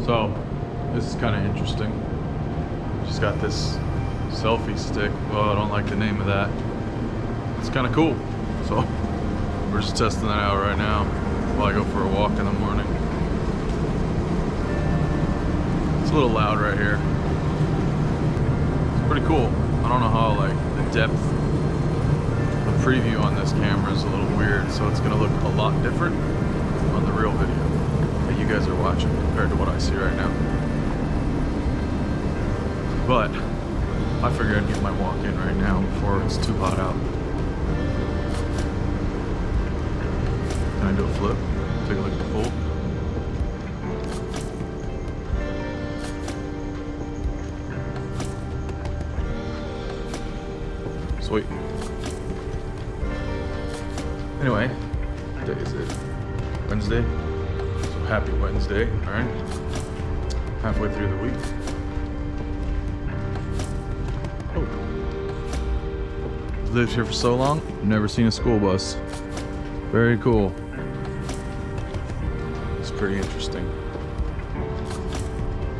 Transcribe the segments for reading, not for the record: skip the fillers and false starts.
So, this is kind of interesting. Just got this selfie stick. Well, I don't like the name of that. It's kind of cool. So, we're just testing that out right now while I go for a walk in the morning. It's a little loud right here. It's pretty cool. I don't know how, like, the depth of preview on this camera is a little weird, so it's gonna look a lot different on the real video that you guys are watching compared to what I see right now. But I figured I'd get my walk in right now before it's too hot out. Can I do a flip? Take a look at the pool. Sweet. Anyway, what day is it? Wednesday? So happy Wednesday, alright? Halfway through the week. Oh. Lived here for so long, never seen a school bus. Very cool. It's pretty interesting.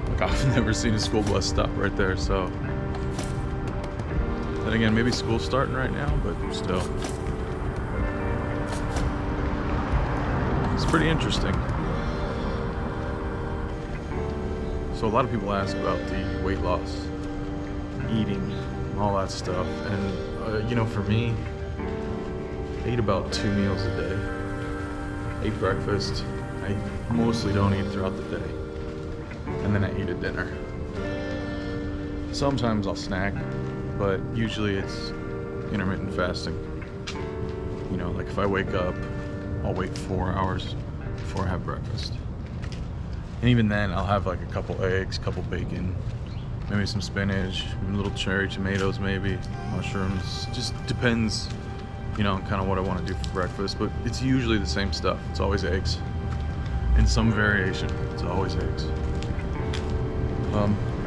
Like, I've never seen a school bus stop right there, so. Then again, maybe school's starting right now, but still. It's pretty interesting. So a lot of people ask about the weight loss, eating, all that stuff. And, you know, for me, I eat about 2 meals a day. I eat breakfast. I mostly don't eat throughout the day. And then I eat at dinner. Sometimes I'll snack, but usually it's intermittent fasting. You know, like if I wake up, I'll wait 4 hours before I have breakfast. And even then, I'll have like a couple eggs, couple bacon, maybe some spinach, little cherry tomatoes maybe, mushrooms. Just depends, you know, kind of what I want to do for breakfast. But it's usually the same stuff. It's always eggs. In some variation, it's always eggs.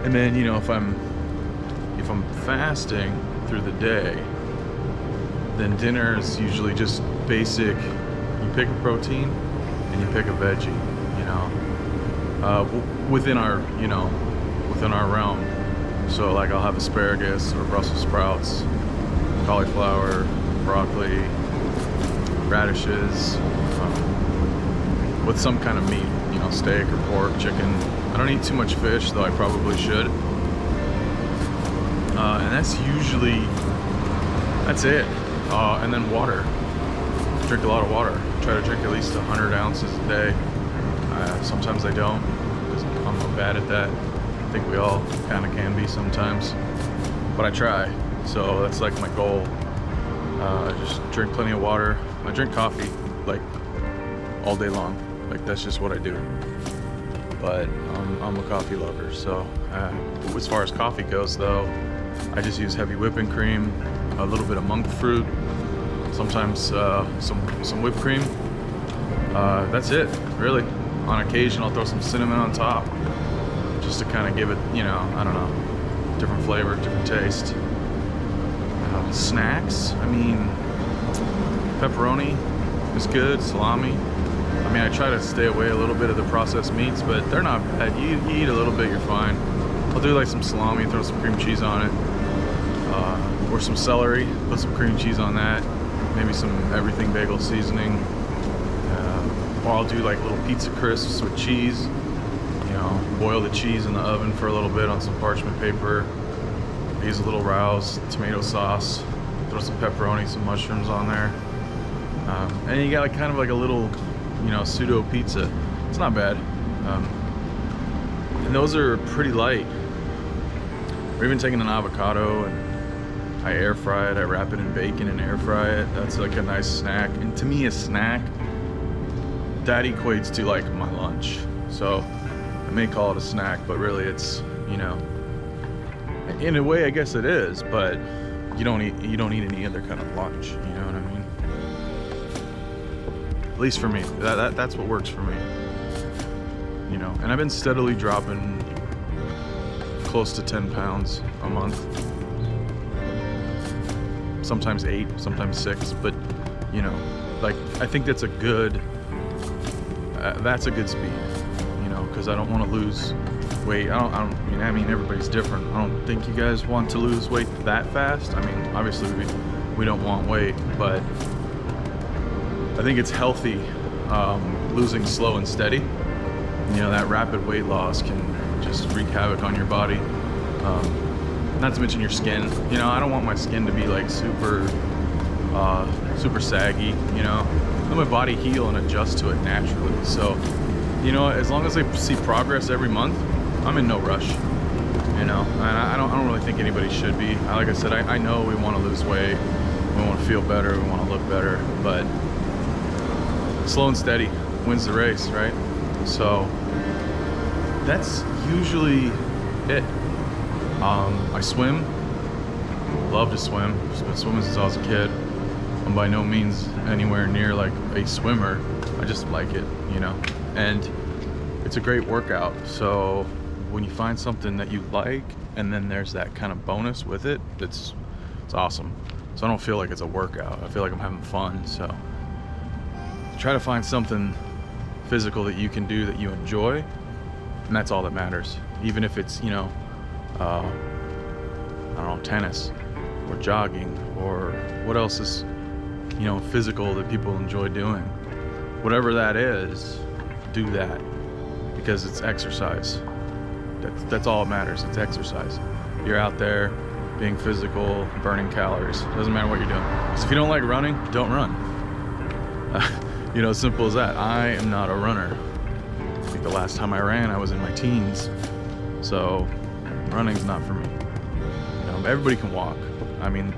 And then, you know, if I'm fasting through the day, then dinner is usually just basic. You pick a protein and you pick a veggie, you know, within our realm. So like I'll have asparagus or Brussels sprouts, cauliflower, broccoli, radishes, with some kind of meat, you know, steak or pork, chicken. I don't eat too much fish, though I probably should. And that's it. And then water. Drink a lot of water. Try to drink at least 100 ounces a day. Sometimes I don't, because I'm bad at that. I think we all kind of can be sometimes, but I try. So that's like my goal. I just drink plenty of water. I drink coffee like all day long. Like that's just what I do. But I'm a coffee lover. So as far as coffee goes, though, I just use heavy whipping cream, a little bit of monk fruit, sometimes some whipped cream. That's it, really. On occasion, I'll throw some cinnamon on top, just to kind of give it, you know, I don't know, different flavor, different taste. Snacks, I mean, pepperoni is good, salami. I mean, I try to stay away a little bit of the processed meats, but they're not bad. You eat a little bit, you're fine. I'll do like some salami, throw some cream cheese on it, or some celery, put some cream cheese on that, maybe some everything bagel seasoning, or I'll do like little pizza crisps with cheese. You know, boil the cheese in the oven for a little bit on some parchment paper. Use a little Rouse tomato sauce, throw some pepperoni, some mushrooms on there, and you got like kind of like a little, you know, pseudo pizza. It's not bad, and those are pretty light. Or even taking an avocado and I air fry it. I wrap it in bacon and air fry it. That's like a nice snack. And to me, a snack that equates to like my lunch. So I may call it a snack, but really it's, you know, in a way I guess it is, but you don't eat any other kind of lunch, you know what I mean? At least for me, that's what works for me, you know. And I've been steadily dropping close to 10 pounds a month, sometimes 8, sometimes 6, but you know, like I think that's a good speed, you know, because I don't want to lose weight. I mean, everybody's different. I don't think you guys want to lose weight that fast. I mean, obviously we don't want weight, but I think it's healthy losing slow and steady. You know, that rapid weight loss can just wreak havoc on your body. Not to mention your skin. You know, I don't want my skin to be like super saggy, you know. Let my body heal and adjust to it naturally. So, you know, as long as I see progress every month, I'm in no rush, you know. And I don't really think anybody should be. Like I said, I know we want to lose weight, we want to feel better, we want to look better, but slow and steady wins the race, right? So that's usually it. I swim, love to swim. I've been swimming since I was a kid. I'm by no means anywhere near like a swimmer. I just like it, you know, and it's a great workout. So when you find something that you like and then there's that kind of bonus with it, it's awesome. So I don't feel like it's a workout. I feel like I'm having fun. So try to find something physical that you can do that you enjoy, and that's all that matters. Even if it's, you know, I don't know, tennis or jogging or what else is, you know, physical that people enjoy doing. Whatever that is, do that, because it's exercise. That's all that matters. It's exercise. You're out there being physical, burning calories. Doesn't matter what you're doing. So if you don't like running, don't run. You know, as simple as that. I am not a runner. I think the last time I ran, I was in my teens. So running's not for me. You know, everybody can walk. I mean,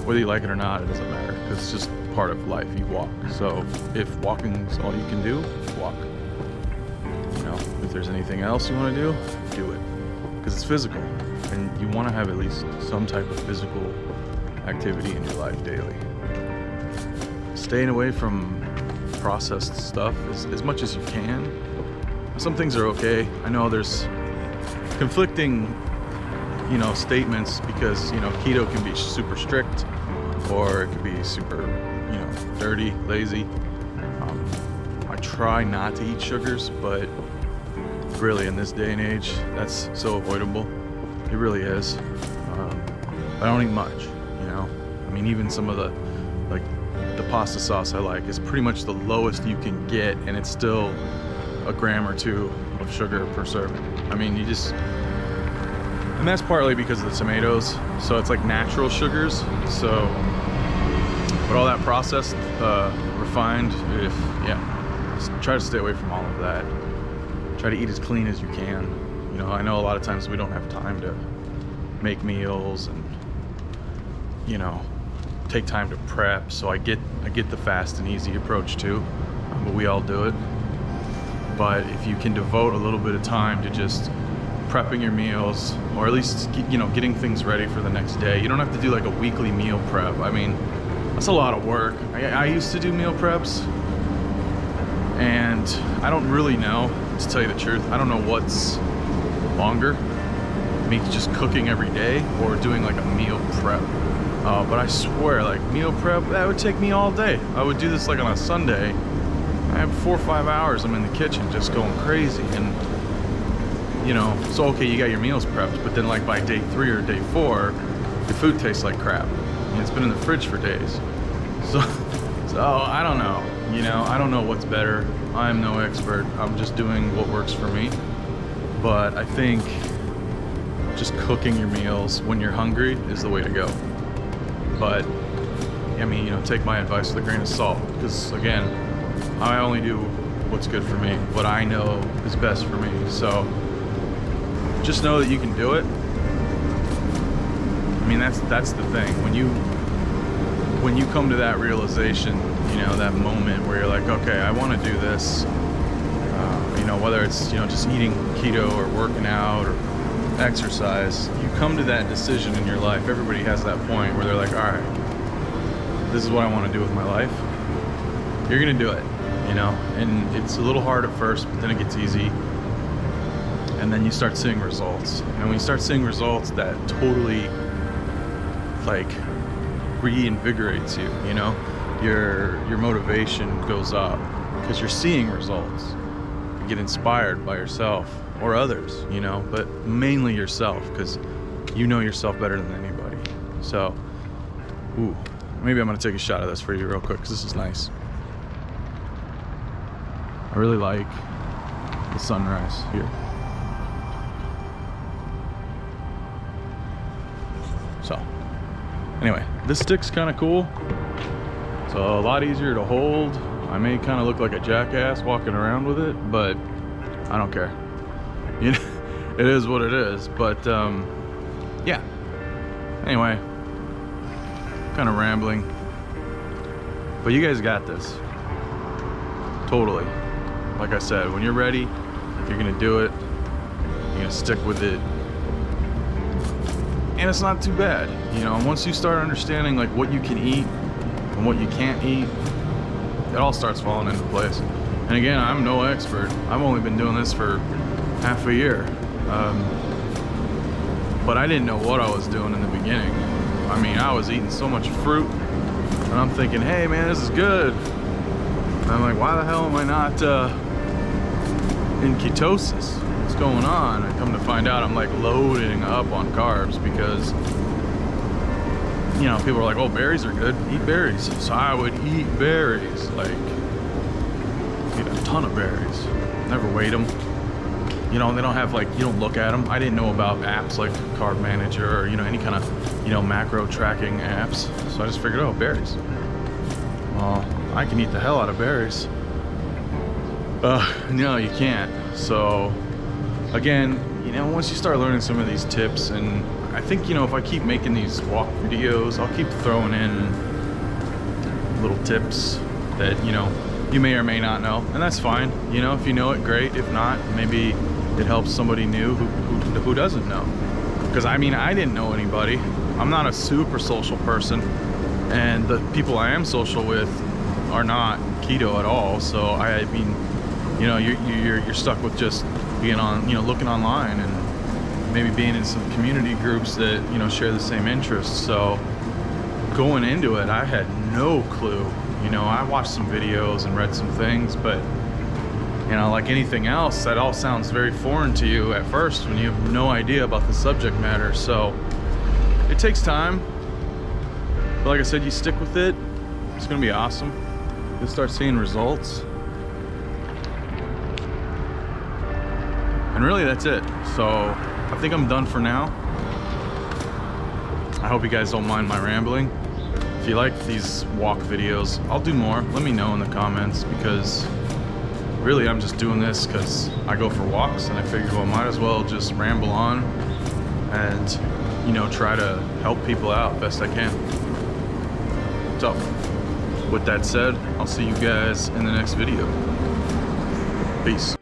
whether you like it or not, it doesn't matter, because it's just part of life. You walk. So if walking's all you can do, walk. You know, if there's anything else you want to do it, because it's physical, and you want to have at least some type of physical activity in your life daily. Staying away from processed stuff as much as you can. Some things are okay. I know there's conflicting, you know, statements, because, you know, keto can be super strict, or it could be super, you know, dirty, lazy. I try not to eat sugars, but really in this day and age, that's so avoidable. It really is. I don't eat much, you know. I mean, even some of the, like, the pasta sauce I like is pretty much the lowest you can get, and it's still a gram or two of sugar per serving. I mean, you just, and that's partly because of the tomatoes, so it's like natural sugars. So, but all that processed, refined, just try to stay away from all of that. Try to eat as clean as you can. You know, I know a lot of times we don't have time to make meals and, you know, take time to prep. So I get the fast and easy approach too, but we all do it. But if you can devote a little bit of time to just prepping your meals, or at least, you know, getting things ready for the next day. You don't have to do like a weekly meal prep. I mean, that's a lot of work. I used to do meal preps, and I don't really know, to tell you the truth. I don't know what's longer, me just cooking every day or doing like a meal prep. But I swear, like, meal prep, that would take me all day. I would do this like on a Sunday. I have 4 or 5 hours I'm in the kitchen just going crazy. And, you know, so okay, you got your meals prepped, but then like by day 3 or day 4, your food tastes like crap. And it's been in the fridge for days. So I don't know. You know, I don't know what's better. I'm no expert. I'm just doing what works for me. But I think just cooking your meals when you're hungry is the way to go. But, I mean, you know, take my advice with a grain of salt, because, again, I only do what's good for me, what I know is best for me. So just know that you can do it. I mean, that's the thing. When you come to that realization, you know, that moment where you're like, okay, I want to do this, you know, whether it's, you know, just eating keto or working out or exercise, you come to that decision in your life. Everybody has that point where they're like, all right, this is what I want to do with my life. You're gonna do it, you know, and it's a little hard at first, but then it gets easy, and then you start seeing results. And when you start seeing results, that totally like reinvigorates you, you know. Your motivation goes up because you're seeing results. You're get inspired by yourself or others, you know, but mainly yourself, because you know yourself better than anybody. So, ooh, maybe I'm gonna take a shot of this for you real quick, because this is nice. I really like the sunrise here. So, anyway, this stick's kind of cool. It's a lot easier to hold. I may kind of look like a jackass walking around with it, but I don't care. You know, it is what it is. But yeah. Anyway, kind of rambling, but you guys got this. Totally. Like I said, when you're ready, you're gonna do it. You're gonna stick with it, and it's not too bad. You know, once you start understanding like what you can eat and what you can't eat, it all starts falling into place. And again, I'm no expert. I've only been doing this for half a year, but I didn't know what I was doing in the beginning. I mean, I was eating so much fruit, and I'm thinking, hey man, this is good. And I'm like, why the hell am I not in ketosis? What's going on? I come to find out I'm like loading up on carbs because, you know, people are like, oh, berries are good, eat berries. So I would eat berries, like eat a ton of berries. Never weighed them. You know, they don't have like, you don't look at them. I didn't know about apps like Carb Manager or, you know, any kind of, you know, macro tracking apps. So I just figured, oh, berries. Well, I can eat the hell out of berries. No, you can't. So again, you know, once you start learning some of these tips, and I think, you know, if I keep making these walk videos, I'll keep throwing in little tips that, you know, you may or may not know, and that's fine. You know, if you know it, great. If not, maybe it helps somebody new who doesn't know. Because I mean, I didn't know anybody. I'm not a super social person, and the people I am social with are not keto at all. So I mean, you know, you're stuck with just being on, you know, looking online and maybe being in some community groups that, you know, share the same interests. So going into it, I had no clue. You know, I watched some videos and read some things, but, you know, like anything else, that all sounds very foreign to you at first when you have no idea about the subject matter. So it takes time, but like I said, you stick with it, it's gonna be awesome. You'll start seeing results. And really, that's it. So I think I'm done for now. I hope you guys don't mind my rambling. If you like these walk videos, I'll do more. Let me know in the comments, because really I'm just doing this because I go for walks, and I figured, well, might as well just ramble on and, you know, try to help people out best I can. So with that said, I'll see you guys in the next video. Peace.